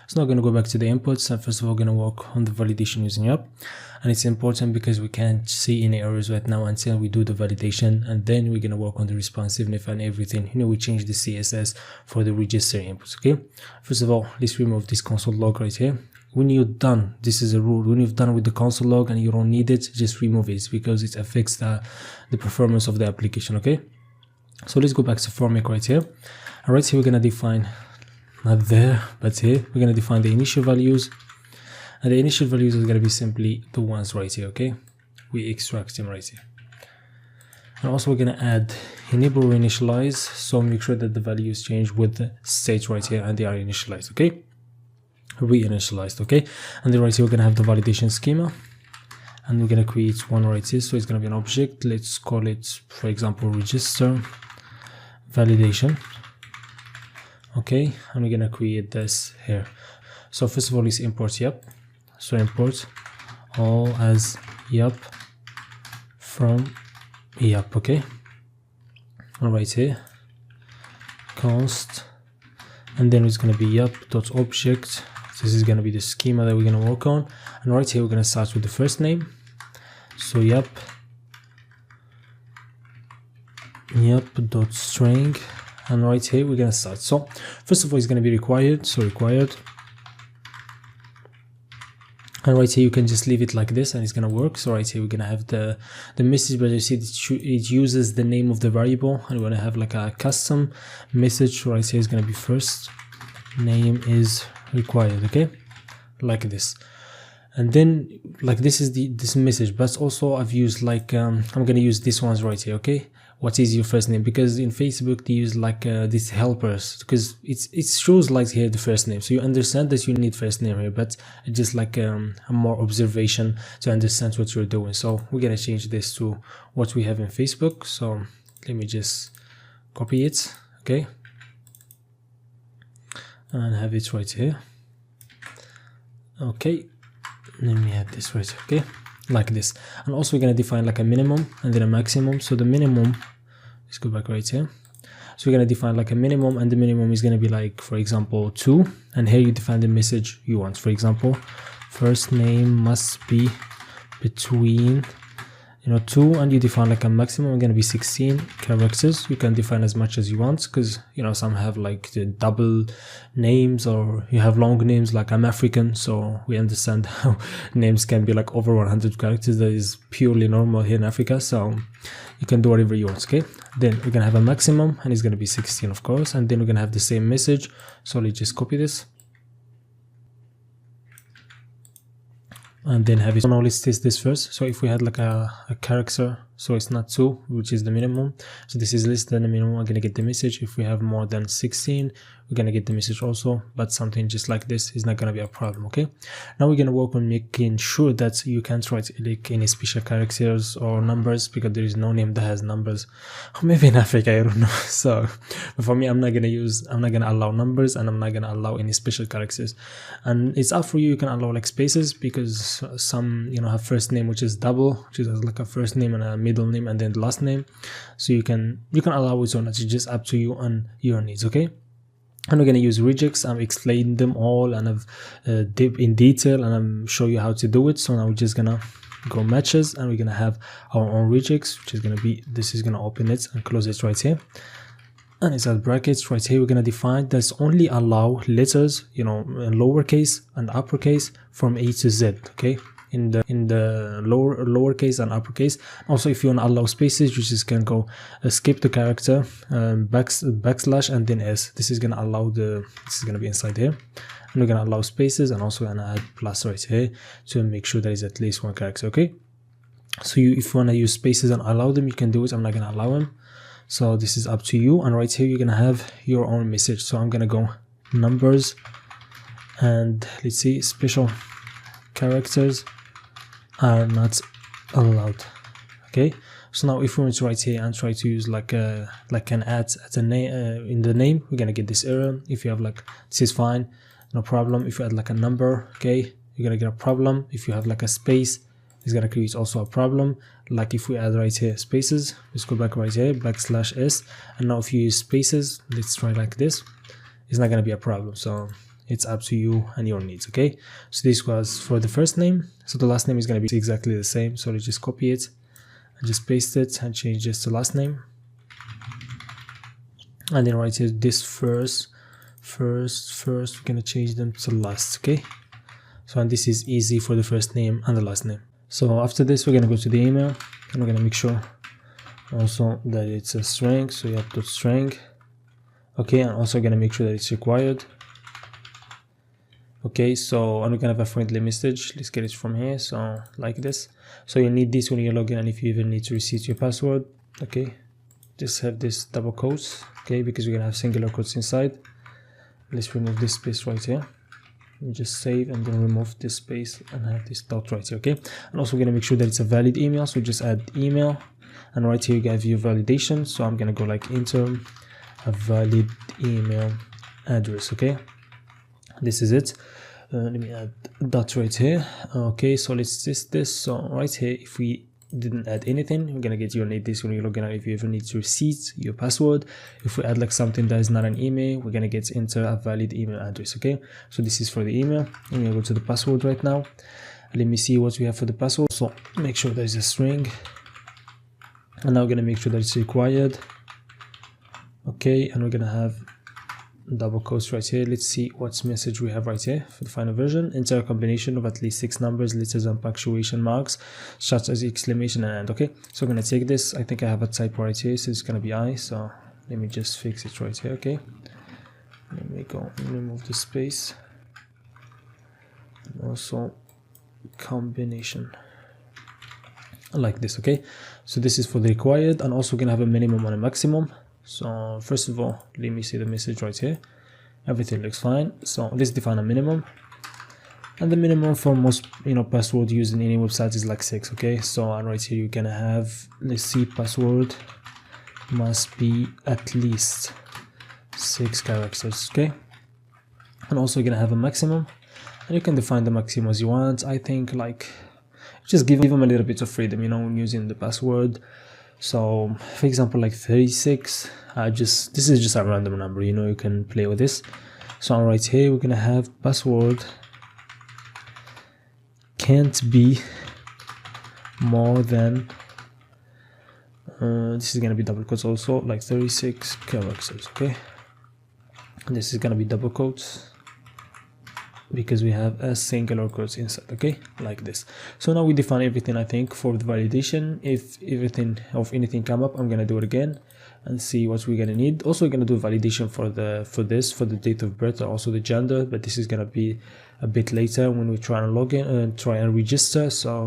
So now I'm going to go back to the inputs, and first of all going to work on the validation using app. And it's important because we can't see any errors right now until we do the validation, and then we're going to work on the responsiveness and everything. We change the CSS for the register inputs. Okay, first of all, let's remove this console log right here. When you're done, this is a rule, when you've done with the console log and you don't need it, just remove it because it affects the performance of the application. Okay, so let's go back to formic right here. And right here we're going to define, not there but here, we're going to define the initial values, and the initial values is going to be simply the ones right here. Okay, we extract them right here. And also we're going to add enable reinitialize, so make sure that the values change with the state right here and they are initialized. Okay, reinitialized. Okay, and then right here we're going to have the validation schema, and we're going to create one right here. So it's going to be an object, let's call it for example register validation. Okay, and we're going to create this here. So first of all, let's import yep. So import all as yep from yep. Okay, and right here const, and then it's going to be yep.object. This is going to be the schema that we're going to work on, and right here we're going to start with the first name. So yep.string, and right here we're going to start. So first of all, it's going to be required, so required, and right here you can just leave it like this and it's going to work. So right here we're going to have the message, but you see it uses the name of the variable, and we're going to have like a custom message. So right here is going to be first name is required. Okay, like this. And then like this is this message, but also I've used like I'm going to use these ones right here. Okay, what is your first name? Because in Facebook they use like these helpers, because it shows like here the first name, so you understand that you need first name here, but it's just like a more observation to understand what you're doing. So we're going to change this to what we have in Facebook. So let me just copy it. Okay, and have it right here. Okay, let me add this right. Okay, like this. And also we're going to define like a minimum and then a maximum. So the minimum, let's go back right here. So we're going to define like a minimum, and the minimum is going to be like, for example, 2, and here you define the message you want. For example, first name must be between 2, and you define like a maximum going to be 16 characters. You can define as much as you want, because some have like the double names, or you have long names. Like I'm African, so we understand how names can be like over 100 characters. That is purely normal here in Africa, so you can do whatever you want. Okay, then we're gonna have a maximum, and it's gonna be 16 of course, and then we're gonna have the same message. So let's just copy this and then have it. So now let's test this first. So if we had like a character, so it's not 2, which is the minimum, so this is less than the minimum, I'm gonna get the message. If we have more than 16, we're gonna get the message also, but something just like this is not gonna be a problem. Okay, now we're gonna work on making sure that you can't write like any special characters or numbers, because there is no name that has numbers, or maybe in Africa, I don't know. So for me, I'm not gonna allow numbers, and I'm not gonna allow any special characters. And it's up for you. You can allow like spaces, because some have first name which is double, which is like a first name and a middle name and then the last name. So you can allow it or not. It's just up to you and your needs. Okay, and we're going to use regex. I've explained them all, and I've deep in detail, and I'm show you how to do it. So now we're just gonna go matches, and we're gonna have our own regex, which is gonna be, this is gonna open it and close it right here, and inside brackets right here we're gonna define that's only allow letters, lowercase and uppercase from A to Z. Okay, in the lowercase and uppercase. Also, if you want to allow spaces, you just can go skip the character, backslash and then S. This is gonna allow this is gonna be inside here, and we're gonna allow spaces, and also gonna add plus right here to make sure there is at least one character. Okay, so if you want to use spaces and allow them, you can do it. I'm not gonna allow them, so this is up to you. And right here you're gonna have your own message. So I'm gonna go numbers, and let's see, special characters are not allowed. Okay, so now if we want to write here and try to use like an add at a name in the name, we're gonna get this error. If you have like, this is fine, no problem. If you add like a number, okay, you're gonna get a problem. If you have like a space, it's gonna create also a problem. Like if we add right here spaces, let's go back right here, backslash S, and now if you use spaces, let's try like this, it's not gonna be a problem. So it's up to you and your needs. Okay, so this was for the first name. So the last name is going to be exactly the same, so let's just copy it and just paste it and change this to last name. And then right here, this first we're going to change them to last. Okay, so and this is easy for the first name and the last name. So after this, we're going to go to the email and we're going to make sure also that it's a string, so you have to string. Okay, and also going to make sure that it's required. Okay, so I'm gonna have a friendly message. Let's get it from here. So like this. So you need this when you log in, and if you even need to reset your password. Okay, just have this double quotes. Okay, because we're gonna have singular quotes inside. Let's remove this space right here. And just save and then remove this space and have this dot right here. Okay, and also we're gonna make sure that it's a valid email. So just add email, and right here you have your validation. So I'm gonna go like enter a valid email address. Okay, this is it. Let me add that right here. Okay, so let's test this. So right here, if we didn't add anything, we're gonna get you need this when you log in. If you ever need to reset your password, if we add like something that is not an email, we're gonna get enter a valid email address. Okay, so this is for the email. I'm gonna go to the password right now. Let me see what we have for the password. So make sure there's a string, and now we're gonna make sure that it's required. Okay, and we're gonna have double quotes right here. Let's see what message we have right here for the final version. Enter a combination of at least 6 numbers, letters, and punctuation marks such as exclamation and end. Okay, so I'm gonna take this. I think I have a typo right here, so it's gonna be I. So let me just fix it right here. Okay, let me go and remove the space, and also combination like this. Okay, so this is for the required, and also gonna have a minimum and a maximum. So first of all, let me see the message right here. Everything looks fine. So let's define a minimum, and the minimum for most password used in any website is like 6. Okay, so right here you're gonna have, let's see, password must be at least 6 characters. Okay, and also you're gonna have a maximum, and you can define the maximum as you want. I think like just give them a little bit of freedom, when using the password. So for example, like 36, this is just a random number, you can play with this. So right here we're gonna have password can't be more than this is gonna be double quotes also, like 36 characters. Okay, and this is gonna be double quotes because we have a singular quotes inside. Okay, like this. So now we define everything. I think for the validation, if anything come up, I'm gonna do it again and see what we're gonna need. Also we're gonna do validation for the date of birth, also the gender, but this is gonna be a bit later when we try and log in and try and register. So